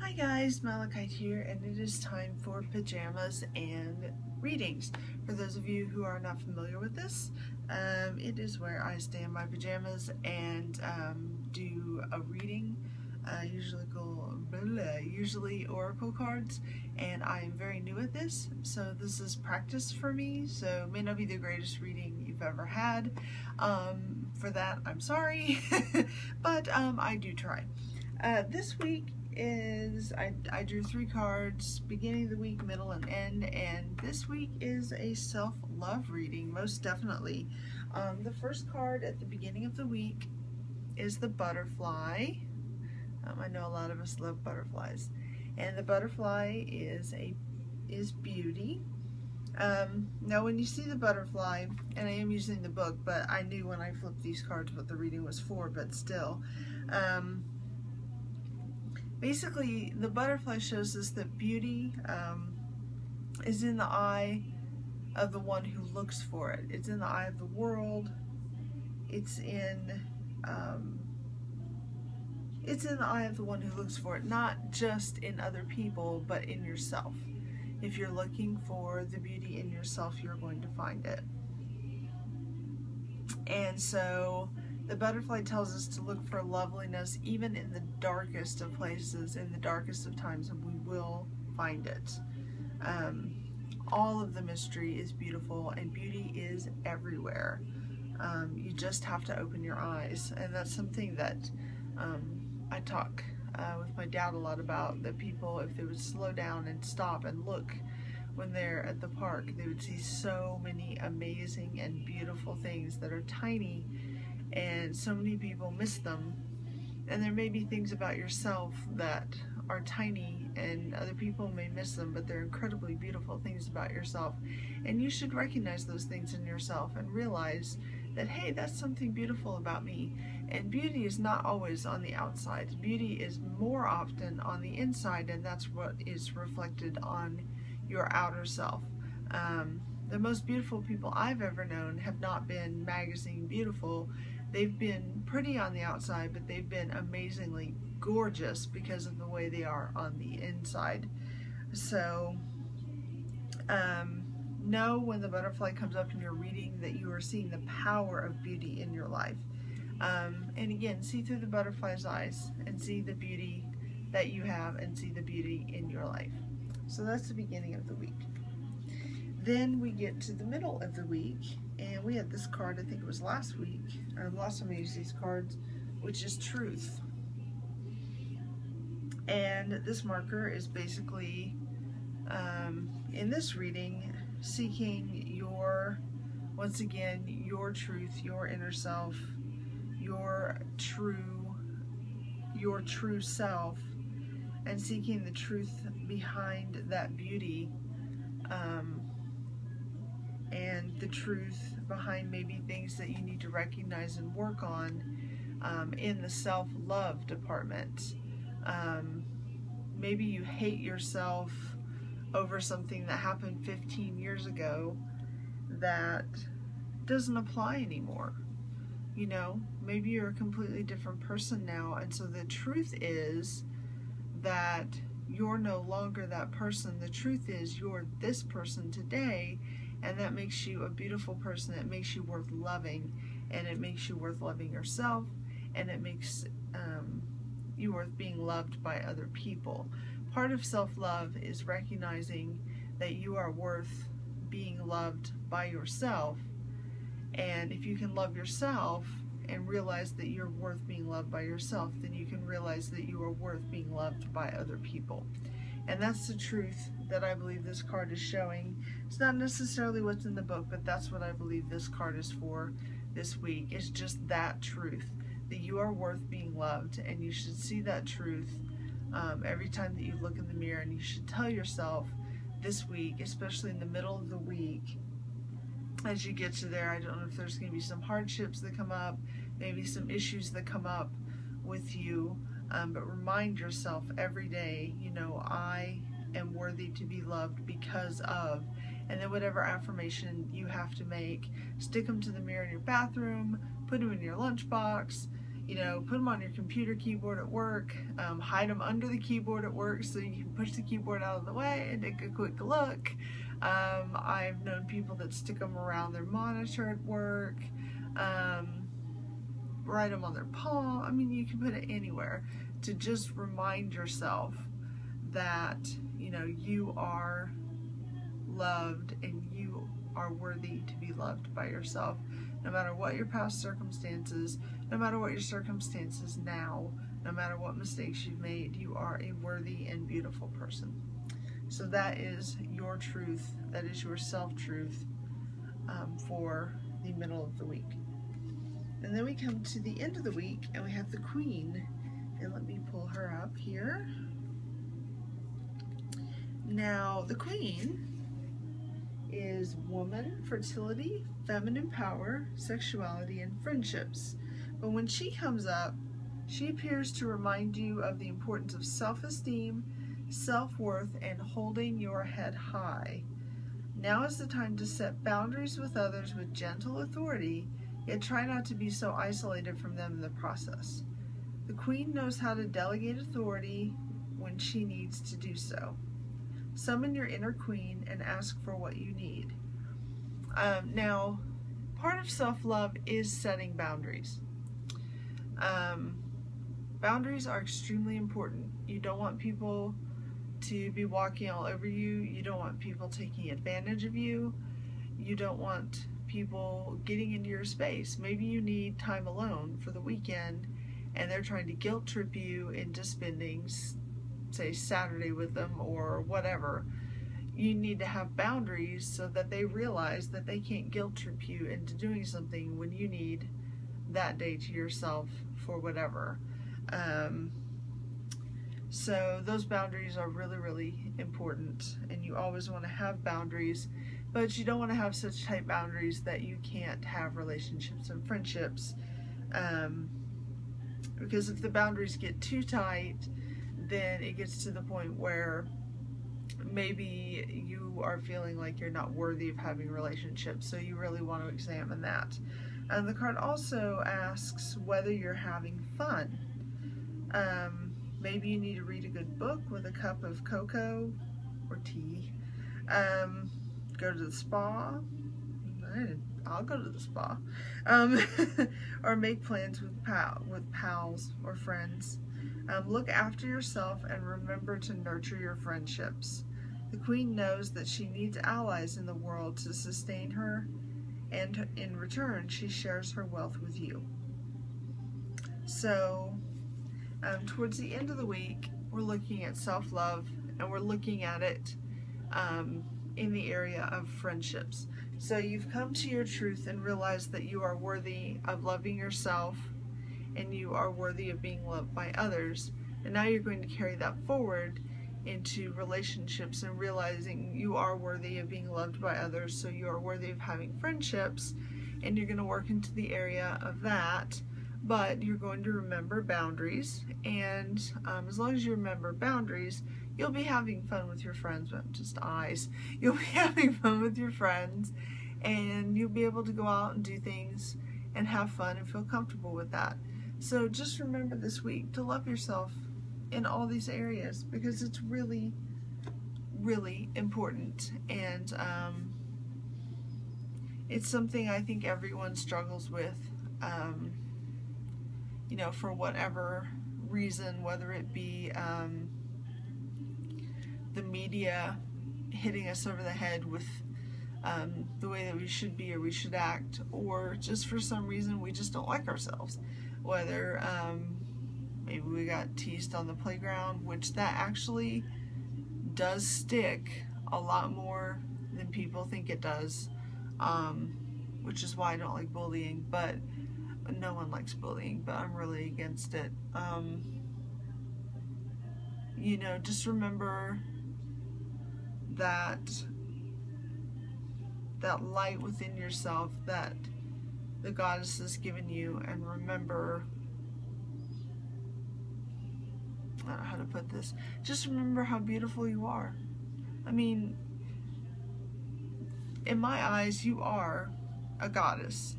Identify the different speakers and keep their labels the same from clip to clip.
Speaker 1: Hi guys, Malachite here, and it is time for Pajamas and Readings. For those of you who are not familiar with this, it is where I stay in my pajamas and do a reading, usually oracle cards, and I am very new at this, so this is practice for me, so it may not be the greatest reading you've ever had. For that, I'm sorry, but I do try. This week is I drew 3 cards, beginning of the week, middle, and end, and this week is a self-love reading, most definitely. The first card at the beginning of the week is the butterfly. I know a lot of us love butterflies, and the butterfly is beauty. Now when you see the butterfly, and I am using the book, but I knew when I flipped these cards what the reading was for, but still, basically, the butterfly shows us that beauty is in the eye of the one who looks for it. It's in the eye of the world. It's in the eye of the one who looks for it, not just in other people, but in yourself. If you're looking for the beauty in yourself, you're going to find it. And so the butterfly tells us to look for loveliness even in the darkest of places, in the darkest of times, and we will find it. All of the mystery is beautiful, and beauty is everywhere. You just have to open your eyes, and that's something that I talk with my dad a lot about, that people, if they would slow down and stop and look when they're at the park, they would see so many amazing and beautiful things that are tiny, and so many people miss them. And there may be things about yourself that are tiny and other people may miss them, but they're incredibly beautiful things about yourself, and you should recognize those things in yourself and realize that, hey, that's something beautiful about me. And beauty is not always on the outside. Beauty is more often on the inside, and that's what is reflected on your outer self. The most beautiful people I've ever known have not been magazine beautiful. They've been pretty on the outside, but they've been amazingly gorgeous because of the way they are on the inside. So know when the butterfly comes up in your reading that you are seeing the power of beauty in your life. And again, see through the butterfly's eyes and see the beauty that you have and see the beauty in your life. So that's the beginning of the week. Then we get to the middle of the week, and we had this card, I think it was last week, or last time I used these cards, which is truth. And this marker is basically, in this reading, seeking once again, your truth, your inner self, your true self, and seeking the truth behind that beauty, and the truth behind maybe things that you need to recognize and work on in the self-love department. Maybe you hate yourself over something that happened 15 years ago that doesn't apply anymore. You know, maybe you're a completely different person now, and so the truth is that you're no longer that person. The truth is you're this person today, and that makes you a beautiful person. It makes you worth loving, and it makes you worth loving yourself, and it makes you worth being loved by other people. Part of self-love is recognizing that you are worth being loved by yourself, and if you can love yourself and realize that you're worth being loved by yourself, then you can realize that you are worth being loved by other people. And that's the truth that I believe this card is showing. It's not necessarily what's in the book, but that's what I believe this card is for this week. It's just that truth, that you are worth being loved, and you should see that truth every time that you look in the mirror, and you should tell yourself this week, especially in the middle of the week, as you get to there. I don't know if there's going to be some hardships that come up, maybe some issues that come up with you, but remind yourself every day, you know, I am worthy to be loved because of, and then whatever affirmation you have to make, stick them to the mirror in your bathroom, put them in your lunchbox, You know, put them on your computer keyboard at work, hide them under the keyboard at work so you can push the keyboard out of the way and take a quick look. I've known people that stick them around their monitor at work, write them on their palm. I mean, you can put it anywhere to just remind yourself that, you know, you are loved and you are worthy to be loved by yourself. No matter what your past circumstances, no matter what your circumstances now, no matter what mistakes you've made, you are a worthy and beautiful person. So that is your truth, that is your self-truth for the middle of the week. And then we come to the end of the week and we have the Queen. And let me pull her up here. Now, the Queen is woman, fertility, feminine power, sexuality, and friendships. But when she comes up, she appears to remind you of the importance of self-esteem, self-worth, and holding your head high. Now is the time to set boundaries with others with gentle authority, yet try not to be so isolated from them in the process. The Queen knows how to delegate authority when she needs to do so. Summon your inner queen and ask for what you need. Now, part of self-love is setting boundaries. Boundaries are extremely important. You don't want people to be walking all over you. You don't want people taking advantage of you. You don't want people getting into your space. Maybe you need time alone for the weekend and they're trying to guilt trip you into spending, say, Saturday with them or whatever. You need to have boundaries so that they realize that they can't guilt trip you into doing something when you need that day to yourself for whatever. So those boundaries are really, really important, and you always want to have boundaries, but you don't want to have such tight boundaries that you can't have relationships and friendships, because if the boundaries get too tight, then it gets to the point where maybe you are feeling like you're not worthy of having relationships, so you really want to examine that. And the card also asks whether you're having fun. Maybe you need to read a good book with a cup of cocoa or tea. Go to the spa. I'll go to the spa. Or make plans with pals or friends. Look after yourself and remember to nurture your friendships. The Queen knows that she needs allies in the world to sustain her, and in return, she shares her wealth with you. So, towards the end of the week, we're looking at self-love, and we're looking at it in the area of friendships. So you've come to your truth and realized that you are worthy of loving yourself, and you are worthy of being loved by others. And now you're going to carry that forward into relationships and realizing you are worthy of being loved by others, so you are worthy of having friendships, and you're going to work into the area of that. But you're going to remember boundaries, and as long as you remember boundaries, you'll be having fun with your friends, but just eyes. You'll be having fun with your friends, and you'll be able to go out and do things and have fun and feel comfortable with that. So just remember this week to love yourself in all these areas, because it's really, really important. And it's something I think everyone struggles with, you know, for whatever reason, whether it be the media hitting us over the head with the way that we should be or we should act, or just for some reason we just don't like ourselves. Whether maybe we got teased on the playground, which that actually does stick a lot more than people think it does, which is why I don't like bullying. But no one likes bullying, but I'm really against it. You know, just remember that light within yourself that the Goddess has given you, and remember, I don't know how to put this, just remember how beautiful you are. I mean, in my eyes, you are a goddess.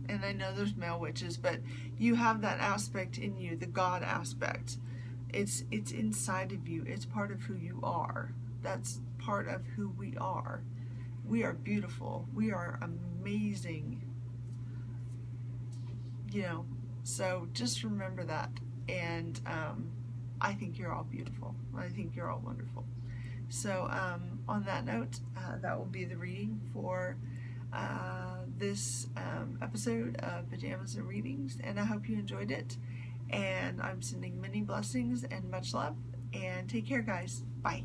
Speaker 1: And I know there's male witches, but you have that aspect in you, the God aspect. It's inside of you. It's part of who you are. That's part of who we are. We are beautiful. We are amazing. You know, so just remember that. And I think you're all beautiful. I think you're all wonderful. So on that note, that will be the reading for this episode of Pajamas and Readings, and I hope you enjoyed it. And I'm sending many blessings and much love. And take care, guys. Bye.